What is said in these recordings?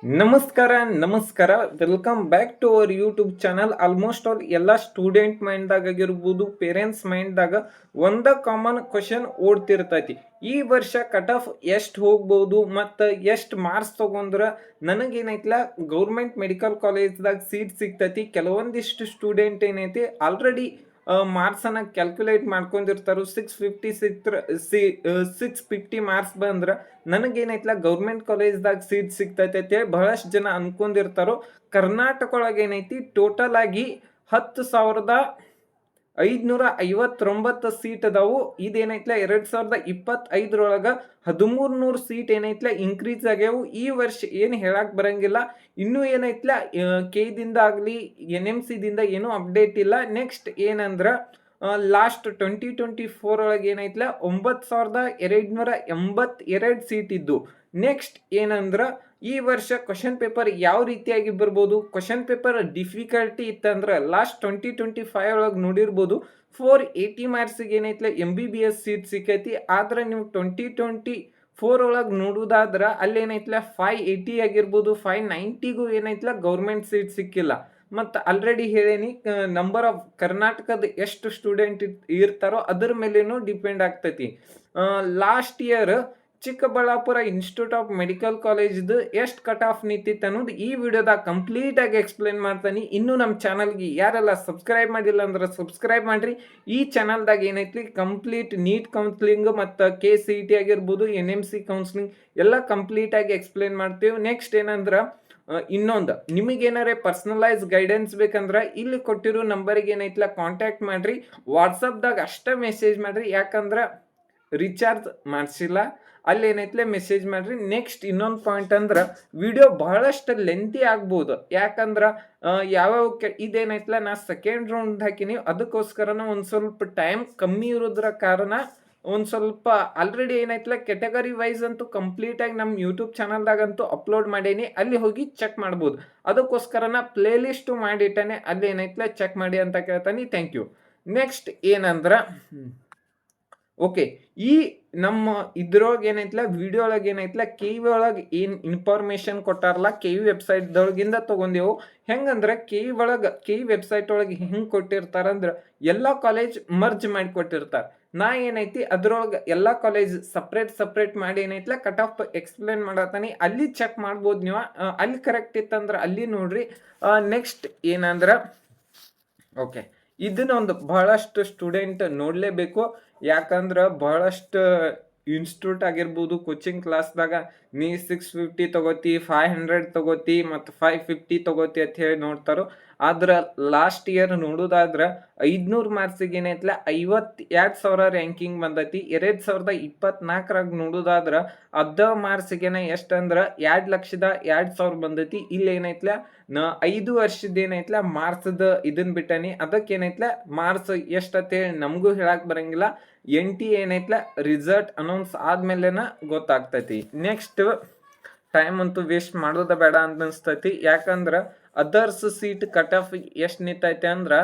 ನಮಸ್ಕಾರ ನಮಸ್ಕಾರ welcome back to our YouTube channel. Almost all ಎಲ್ಲ ಸ್ಟೂಡೆಂಟ್ ಮೈಂಡ್ದಾಗ ಆಗಿರ್ಬೋದು, ಪೇರೆಂಟ್ಸ್ ಮೈಂಡ್ದಾಗ ಒಂದ ಕಾಮನ್ ಕ್ವಶನ್ ಓಡ್ತಿರ್ತೈತಿ. ಈ ವರ್ಷ ಕಟ್ ಆಫ್ ಎಷ್ಟು ಹೋಗ್ಬೋದು ಮತ್ತು ಎಷ್ಟು ಮಾರ್ಕ್ಸ್ ತಗೊಂಡ್ರ ನನಗೇನೈತಿಲ್ಲ ಗೌರ್ಮೆಂಟ್ ಮೆಡಿಕಲ್ ಕಾಲೇಜ್ದಾಗ ಸೀಟ್ ಸಿಗ್ತೈತಿ. ಕೆಲವೊಂದಿಷ್ಟು ಸ್ಟೂಡೆಂಟ್ ಏನೈತಿ ಆಲ್ರೆಡಿ ಮಾರ್ಕ್ಸ್ ಅನ್ನ ಕ್ಯಾಲ್ಕುಲೇಟ್ ಮಾಡ್ಕೊಂಡಿರ್ತಾರೋ. 650 ಮಾರ್ಕ್ಸ್ ಬಂದ್ರ ನನಗೇನೈತಿಲ್ಲ ಗೌರ್ಮೆಂಟ್ ಕಾಲೇಜ್ದಾಗ ಸೀಟ್ ಸಿಗ್ತೈತೆ ಅಂತೇಳಿ ಬಹಳಷ್ಟು ಜನ ಅನ್ಕೊಂಡಿರ್ತಾರೋ. ಕರ್ನಾಟಕ ಒಳಗೆ ಏನೈತಿ ಟೋಟಲ್ ಆಗಿ 10,559 ಸೀಟ್ ಅದಾವು. ಇದೇನೈತ್ಲ 2025 1300 ಸೀಟ್ ಏನೈತ್ಲ ಇನ್ಕ್ರೀಸ್ ಆಗ್ಯಾವು. ಈ ವರ್ಷ ಏನು ಹೇಳಕ್ ಬರಂಗಿಲ್ಲ. ಇನ್ನೂ ಏನೈತ್ಲ ದಿಂದ ಆಗಲಿ NMC ದಿಂದ ಏನೂ ಅಪ್ಡೇಟ್ ಇಲ್ಲ. ನೆಕ್ಸ್ಟ್ ಏನಂದ್ರ ಲಾಸ್ಟ್ 2024 ಒಳಗೆ ಏನೈತ್ಲ 9,282 ಸೀಟ್ ಇದ್ದು. ನೆಕ್ಸ್ಟ್ ಏನಂದ್ರ ಈ ವರ್ಷ ಕ್ವಶನ್ ಪೇಪರ್ ಯಾವ ರೀತಿಯಾಗಿ ಬರ್ಬೋದು. ಕ್ವಶನ್ ಪೇಪರ್ ಡಿಫಿಕಲ್ಟಿ ಇತ್ತಂದ್ರ ಲಾಸ್ಟ್ 2025 ಒಳಗೆ ನೋಡಿರ್ಬೋದು 480 ಮಾರ್ಕ್ಸಿಗೆ ಏನೈತ್ಲ MBBS ಸೀಟ್ ಸಿಕ್ಕೈತಿ. ಆದ್ರೆ ನೀವು 2024 ಒಳಗೆ ನೋಡುವುದಾದ್ರ ಅಲ್ಲೇನೈತ್ಲ 580 ಆಗಿರ್ಬೋದು, 590ಗೂ ಏನೈತ್ಲ ಗೌರ್ಮೆಂಟ್ ಸೀಟ್ ಸಿಕ್ಕಿಲ್ಲ. ಮತ್ತು ಆಲ್ರೆಡಿ ಹೇಳೇನಿ, ನಂಬರ್ ಆಫ್ ಕರ್ನಾಟಕದ ಎಷ್ಟು ಸ್ಟೂಡೆಂಟ್ ಇರ್ತಾರೋ ಅದ್ರ ಮೇಲೇನು ಡಿಪೆಂಡ್ ಆಗ್ತೈತಿ. Last year Chikkaballapur institute of medical ಕಾಲೇಜ್ದು ಎಷ್ಟು ಕಟ್ ಆಫ್ ನಿಂತಿತ್ತು ಅನ್ನೋದು ಈ ವಿಡಿಯೋದಾಗ ಕಂಪ್ಲೀಟ್ ಆಗಿ ಎಕ್ಸ್ಪ್ಲೇನ್ ಮಾಡ್ತಾನೆ. ಇನ್ನು ನಮ್ಮ ಚಾನಲ್ಗೆ ಯಾರೆಲ್ಲ ಸಬ್ಸ್ಕ್ರೈಬ್ ಮಾಡಿಲ್ಲ ಅಂದ್ರೆ ಸಬ್ಸ್ಕ್ರೈಬ್ ಮಾಡ್ರಿ. ಈ ಚಾನಲ್ದಾಗ ಏನೈತಿ ಕಂಪ್ಲೀಟ್ ನೀಟ್ ಕೌನ್ಸಿಲಿಂಗ್ ಮತ್ತು KCET ಆಗಿರ್ಬೋದು, NMC ಕೌನ್ಸಿಲಿಂಗ್ ಎಲ್ಲ ಕಂಪ್ಲೀಟ್ ಆಗಿ ಎಕ್ಸ್ಪ್ಲೇನ್ ಮಾಡ್ತೀವಿ. ನೆಕ್ಸ್ಟ್ ಏನಂದ್ರೆ ಇನ್ನೊಂದು ನಿಮಗೇನಾರೇ ಪರ್ಸನಲೈಸ್ ಗೈಡೆನ್ಸ್ ಬೇಕಂದ್ರೆ ಇಲ್ಲಿ ಕೊಟ್ಟಿರೋ ನಂಬರಿಗೆ ಏನೈತಿಲ್ಲ ಕಾಂಟ್ಯಾಕ್ಟ್ ಮಾಡ್ರಿ. ವಾಟ್ಸಪ್ದಾಗ ಅಷ್ಟೇ ಮೆಸೇಜ್ ಮಾಡ್ರಿ, ಯಾಕಂದ್ರೆ ರಿಚಾರ್ಜ್ ಮಾಡಿಸಿಲ್ಲ. ಅಲ್ಲಿ ಏನೈತ್ಲೆ ಮೆಸೇಜ್ ಮಾಡ್ರಿ. ನೆಕ್ಸ್ಟ್ ಇನ್ನೊಂದು ಪಾಯಿಂಟ್ ಅಂದ್ರೆ ವಿಡಿಯೋ ಬಹಳಷ್ಟು ಲೆಂತಿ ಆಗ್ಬೋದು, ಯಾಕಂದ್ರೆ ಯಾವ್ಯಾವ ಇದೇನೈತ್ಲ ನಾ ಸೆಕೆಂಡ್ ರೌಂಡ್ ಹಾಕಿನಿ, ಅದಕ್ಕೋಸ್ಕರನ ಒಂದು ಸ್ವಲ್ಪ ಟೈಮ್ ಕಮ್ಮಿ ಇರೋದ್ರ ಕಾರಣ ಒಂದು ಸ್ವಲ್ಪ ಆಲ್ರೆಡಿ ಏನೈತ್ಲ ಕೆಟಗರಿ ವೈಸ್ ಅಂತೂ ಕಂಪ್ಲೀಟ್ ಆಗಿ ನಮ್ಮ ಯೂಟ್ಯೂಬ್ ಚಾನಲ್ದಾಗಂತೂ ಅಪ್ಲೋಡ್ ಮಾಡೇನಿ, ಅಲ್ಲಿ ಹೋಗಿ ಚೆಕ್ ಮಾಡ್ಬೋದು. ಅದಕ್ಕೋಸ್ಕರನ ಪ್ಲೇ ಲಿಸ್ಟು ಮಾಡಿಟ್ಟಾನೆ, ಅಲ್ಲಿ ಏನೈತ್ಲ ಚೆಕ್ ಮಾಡಿ ಅಂತ ಕೇಳ್ತಾನೆ. Thank you. ನೆಕ್ಸ್ಟ್ ಏನಂದ್ರೆ ಓಕೆ, ಈ ನಮ್ಮ ಇದ್ರೊಳಗೆ ಏನೈತ್ಲ ವಿಡಿಯೋ ಒಳಗೆ ಏನೈತ್ಲ KV ಒಳಗೆ ಏನು ಇನ್ಫಾರ್ಮೇಶನ್ ಕೊಟ್ಟಾರಲ್ಲ KV ವೆಬ್ಸೈಟ್ದೊಳಗಿಂದ ತೊಗೊಂಡೆವು. ಹೆಂಗಂದ್ರೆ KV ವೆಬ್ಸೈಟ್ ಒಳಗೆ ಹೆಂಗೆ ಕೊಟ್ಟಿರ್ತಾರಂದ್ರೆ ಎಲ್ಲ ಕಾಲೇಜ್ ಮರ್ಜ್ ಮಾಡಿ ಕೊಟ್ಟಿರ್ತಾರೆ. ನಾ ಏನೈತಿ ಅದ್ರೊಳಗೆ ಎಲ್ಲ ಕಾಲೇಜ್ ಸಪ್ರೇಟ್ ಮಾಡಿ ಏನೈತ್ಲ ಕಟ್ ಆಫ್ ಎಕ್ಸ್ಪ್ಲೇನ್ ಮಾಡತ್ತಾನೆ, ಅಲ್ಲಿ ಚೆಕ್ ಮಾಡ್ಬೋದು ನೀವು. ಅಲ್ಲಿ ಕರೆಕ್ಟ್ ಇತ್ತಂದ್ರೆ ಅಲ್ಲಿ ನೋಡ್ರಿ. ನೆಕ್ಸ್ಟ್ ಏನಂದ್ರೆ ಓಕೆ, ಇದನ್ನ ಒಂದು ಬಹಳಷ್ಟು ಸ್ಟೂಡೆಂಟ್ ನೋಡಲೇಬೇಕು. ಯಾಕಂದ್ರೆ ಬಹಳಷ್ಟು ಇನ್ಸ್ಟಿಟ್ಯೂಟ್ ಆಗಿರ್ಬೋದು, ಕೋಚಿಂಗ್ ಕ್ಲಾಸ್ದಾಗ ನೀ 650 ತಗೋತಿ, 500 ತಗೋತಿ ಮತ್ತು 550 ತಗೋತಿ ಅಂತ ಹೇಳಿ ನೋಡ್ತಾರೋ. ಆದ್ರೆ ಲಾಸ್ಟ್ ಇಯರ್ ನೋಡೋದಾದ್ರೆ 500 ಮಾರ್ಕ್ಸಿಗೆ ಏನೈತ್ಲ 52,000 ರ್ಯಾಂಕಿಂಗ್ ಬಂದೈತಿ. 2024 ನೋಡೋದಾದ್ರೆ ಅದ ಮಾರ್ಕ್ಸಿಗೆನ ಎಷ್ಟಂದ್ರೆ 2,02,000 ಬಂದೈತಿ. ಇಲ್ಲಿ ಏನೈತ್ಲ 5 ವರ್ಷದ ಏನೈತ್ಲ ಮಾರ್ಕ್ಸ್ದ ಇದನ್ ಬಿಟ್ಟಾನಿ. ಅದಕ್ಕೆ ಏನೈತ್ಲ ಮಾರ್ಕ್ಸ್ ಎಷ್ಟಂತೇಳಿ ನಮಗೂ ಹೇಳಕ್ ಬರಂಗಿಲ್ಲ. NT ಏನೈತ್ಲ ರಿಸಲ್ಟ್ ಅನೌನ್ಸ್ ಆದ್ಮೇಲೆನ ಗೊತ್ತಾಗ್ತೈತಿ. ನೆಕ್ಸ್ಟ್ ಟೈಮ್ ಅಂತೂ ವೇಸ್ಟ್ ಮಾಡೋದ ಬೇಡ ಅಂತ ಅನಿಸ್ತೈತಿ. ಯಾಕಂದ್ರೆ ಅದರ್ಸ್ ಸೀಟ್ ಕಟ್ ಆಫ್ ಎಷ್ಟು ನಿಂತೈತೆ ಅಂದ್ರೆ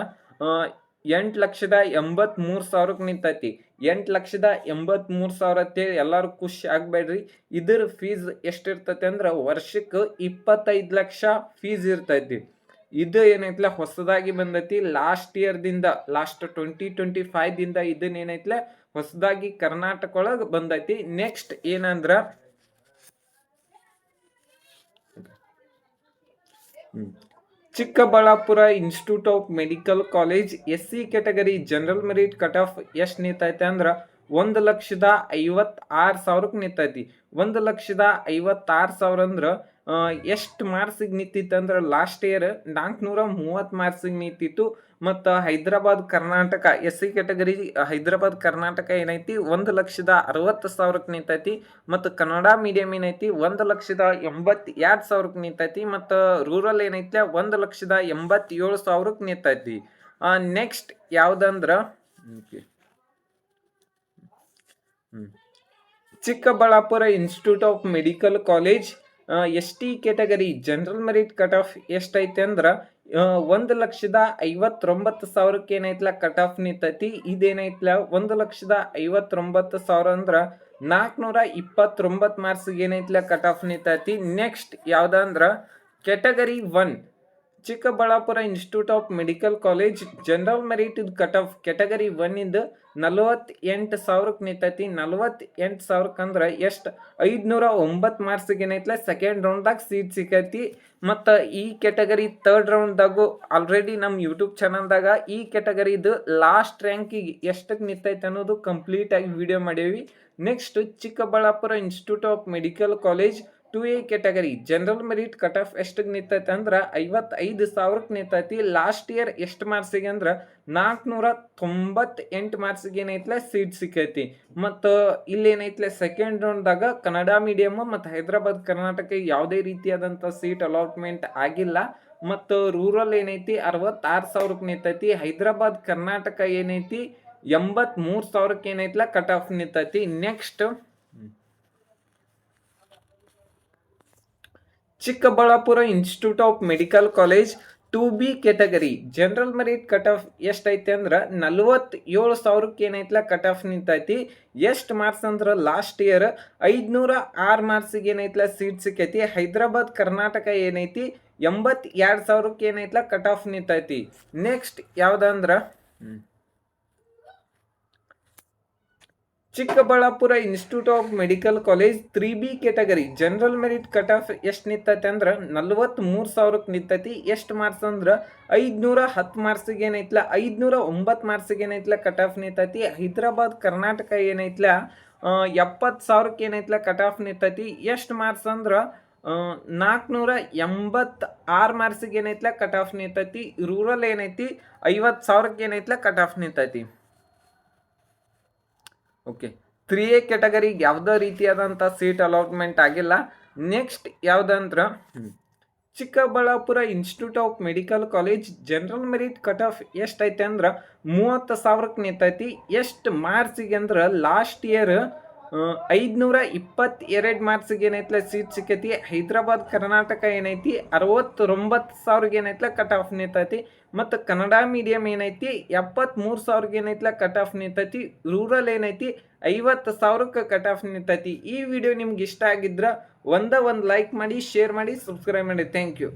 8,83,000 ನಿಂತೈತಿ. 8,83,000 ಅಂತೇಳಿ ಎಲ್ಲರೂ ಖುಷಿ ಆಗ್ಬೇಡ್ರಿ. ಇದ್ರ ಫೀಸ್ ಎಷ್ಟಿರ್ತೈತಿ ಅಂದ್ರೆ ವರ್ಷಕ್ಕೆ 25 ಲಕ್ಷ ಫೀಸ್ ಇರ್ತೈತಿ. ಇದು ಏನೈತ್ಲ ಹೊಸದಾಗಿ ಬಂದೈತಿ ಲಾಸ್ಟ್ ಇಯರ್ದಿಂದ, ಲಾಸ್ಟ್ 2025 ಇದನ್ನ ಏನೈತ್ಲ ಹೊಸದಾಗಿ ಕರ್ನಾಟಕ ಒಳಗೆ ಬಂದೈತಿ. ನೆಕ್ಸ್ಟ್ ಏನಂದ್ರ Chikkaballapur institute of medical college SC category general merit cut off ಎಷ್ಟು ನಿಂತೈತೆ ಅಂದ್ರೆ 1,56,000 ನಿಂತೈತಿ. 1,56,000 ಅಂದ್ರೆ ಎಷ್ಟು ಮಾರ್ಕ್ಸಿಗೆ ನಿಂತಿತ್ತು ಅಂದ್ರೆ ಲಾಸ್ಟ್ ಇಯರ್ 430 ಮಾರ್ಕ್ಸಿಗೆ ನಿಂತಿತ್ತು. ಮತ್ತು ಹೈದರಾಬಾದ್ ಕರ್ನಾಟಕ SC ಕ್ಯಾಟಗರಿ ಹೈದರಾಬಾದ್ ಕರ್ನಾಟಕ ಏನೈತಿ 1,60,000 ನಿಂತೈತಿ. ಮತ್ತು ಕನ್ನಡ ಮೀಡಿಯಂ ಏನೈತಿ 1,82,000 ನಿಂತೈತಿ. ಮತ್ತು ರೂರಲ್ ಏನೈತಿ 1,87,000 ನಿಂತೈತಿ. ನೆಕ್ಸ್ಟ್ ಯಾವ್ದಂದ್ರ Chikkaballapur institute of medical college ST category general merit cut off ಎಷ್ಟೈತೆ ಅಂದ್ರೆ 1,59,000 ಏನೈತ್ಲ ಕಟ್ ಆಫ್ ನಿಂತೈತಿ. ಇದೇನೈತ್ಲ 1,59,000 ಅಂದ್ರೆ 429 ಮಾರ್ಕ್ಸ್ಗೆ ಏನೈತ್ಲ ಕಟ್ ಆಫ್ ನಿಂತೈತಿ. ನೆಕ್ಸ್ಟ್ ಯಾವ್ದಂದ್ರ category 1 Chikkaballapur institute of medical college general merit ಇದು ಕಟ್ ಆಫ್ ಕೆಟಗರಿ 1 ಇಂದ 48,000ಕ್ಕೆ ನಿಂತೈತಿ. 48,000 ಅಂದ್ರೆ ಎಷ್ಟು 509 ಮಾರ್ಕ್ಸ್ಗೆ ಏನೈತ್ಲ ಸೆಕೆಂಡ್ ರೌಂಡ್ದಾಗ ಸೀಟ್ ಸಿಕ್ಕೈತಿ. ಮತ್ತು ಈ ಕೆಟಗರಿ ಥರ್ಡ್ ರೌಂಡ್ದಾಗು ಆಲ್ರೆಡಿ ನಮ್ಮ ಯೂಟ್ಯೂಬ್ ಚಾನಲ್ದಾಗ ಈ ಕೆಟಗರಿದು ಲಾಸ್ಟ್ ರ್ಯಾಂಕಿಗೆ ಎಷ್ಟಕ್ಕೆ ನಿಂತೈತೆ ಅನ್ನೋದು ಕಂಪ್ಲೀಟ್ ಆಗಿ ವಿಡಿಯೋ ಮಾಡೇವಿ. Next Chikkaballapur institute of medical college 2A category general merit cut off ಎಷ್ಟಕ್ಕೆ ನಿಂತೈತೆ ಅಂದ್ರೆ 55,000ಕ್ಕೆ ನಿಂತೈತಿ. ಲಾಸ್ಟ್ ಇಯರ್ ಎಷ್ಟು ಮಾರ್ಕ್ಸಿಗೆ ಅಂದ್ರೆ 498 ಮಾರ್ಕ್ಸಿಗೆ ಏನೈತ್ಲೆ ಸೀಟ್ ಸಿಕ್ಕೈತಿ. ಮತ್ತು ಇಲ್ಲೇನೈತ್ಲೆ ಸೆಕೆಂಡ್ ರೌಂಡ್ದಾಗ ಕನ್ನಡ ಮೀಡಿಯಮ್ ಮತ್ತು ಹೈದರಾಬಾದ್ ಕರ್ನಾಟಕ ಯಾವುದೇ ರೀತಿಯಾದಂಥ ಸೀಟ್ ಅಲಾಟ್ಮೆಂಟ್ ಆಗಿಲ್ಲ. ಮತ್ತು ರೂರಲ್ ಏನೈತಿ 66,000ಕ್ಕೆ ನಿಂತೈತಿ. ಹೈದರಾಬಾದ್ ಕರ್ನಾಟಕ ಏನೈತಿ 83,000ಕ್ಕೆ ಏನೈತ್ಲ ಕಟ್ ಆಫ್ ನಿಂತೈತಿ. Next Chikkaballapur institute of medical college 2B category general merit cut off ಎಷ್ಟೈತಿ ಅಂದ್ರೆ 47,000ಕ್ಕೆ ಏನೈತ್ಲ ಕಟ್ ಆಫ್ ನಿಂತೈತಿ. ಎಷ್ಟು ಮಾರ್ಕ್ಸ್ ಅಂದ್ರೆ ಲಾಸ್ಟ್ ಇಯರ್ 506 ಮಾರ್ಕ್ಸಿಗೆ ಏನೈತ್ಲ ಸೀಟ್ ಸಿಕ್ಕೈತಿ. ಹೈದರಾಬಾದ್ ಕರ್ನಾಟಕ ಏನೈತಿ 82,000ಕ್ಕೆ ಏನೈತ್ಲ ಕಟ್ ಆಫ್ ನಿಂತೈತಿ. ನೆಕ್ಸ್ಟ್ ಯಾವ್ದಂದ್ರ Chikkaballapur institute of medical college 3B category general merit cut off ಎಷ್ಟು ನಿಂತೈತೆ ಅಂದ್ರೆ 43,000ಕ್ಕೆ ನಿಂತೈತಿ. ಎಷ್ಟು ಮಾರ್ಕ್ಸ್ ಅಂದ್ರೆ 510 ಮಾರ್ಕ್ಸಿಗೆ ಏನೈತ್ಲ 509 ಮಾರ್ಕ್ಸಿಗೆ ಏನೈತ್ಲ ಕಟ್ ಆಫ್ ನಿಂತೈತಿ. ಹೈದರಾಬಾದ್ ಕರ್ನಾಟಕ ಏನೈತ್ಲ 70,000ಕ್ಕೆ ಏನೈತ್ಲ ಕಟ್ ಆಫ್ ನಿಂತೈತಿ. ಎಷ್ಟು ಮಾರ್ಕ್ಸ್ ಅಂದ್ರೆ 486 ಮಾರ್ಕ್ಸಿಗೆ ಏನೈತ್ಲ ಕಟ್ ಆಫ್ ನಿಂತೈತಿ. ರೂರಲ್ ಏನೈತಿ 50,000ಕ್ಕೆ ಏನೈತ್ಲ ಕಟ್ ಆಫ್ ನಿಂತೈತಿ. ಓಕೆ 3A ಕೆಟಗರಿಗೆ ಯಾವುದೇ ರೀತಿಯಾದಂಥ ಸೀಟ್ ಅಲಾಟ್ಮೆಂಟ್ ಆಗಿಲ್ಲ. ನೆಕ್ಸ್ಟ್ ಯಾವುದಂದ್ರೆ Chikkaballapur institute of medical college general merit cut off ಎಷ್ಟೈತೆ ಅಂದ್ರೆ 30,000ಕ್ಕೆ ನಿಂತೈತಿ. ಎಷ್ಟು ಮಾರ್ಕ್ಸಿಗೆ ಅಂದ್ರೆ ಲಾಸ್ಟ್ ಇಯರ್ 522 ಮಾರ್ಕ್ಸಿಗೆ ಏನೈತ್ಲ ಸೀಟ್ ಸಿಕ್ಕೈತಿ. ಹೈದರಾಬಾದ್ ಕರ್ನಾಟಕ ಏನೈತಿ 69,000ಗೆ ಏನೈತ್ಲ ಕಟ್ ಆಫ್ ನಿಂತೈತಿ. ಮತ್ತು ಕನ್ನಡ ಮೀಡಿಯಂ ಏನೈತಿ 73,000ಗೆ ಏನೈತ್ಲ ಕಟ್ ಆಫ್ ನಿಂತೈತಿ. ರೂರಲ್ ಏನೈತಿ 50,000ಕ್ಕೆ ಕಟ್ ಆಫ್ ನಿಂತೈತಿ. ಈ ವಿಡಿಯೋ ನಿಮ್ಗೆ ಇಷ್ಟ ಆಗಿದ್ರೆ ಒಂದು ಲೈಕ್ ಮಾಡಿ, ಶೇರ್ ಮಾಡಿ, ಸಬ್ಸ್ಕ್ರೈಬ್ ಮಾಡಿ. Thank you.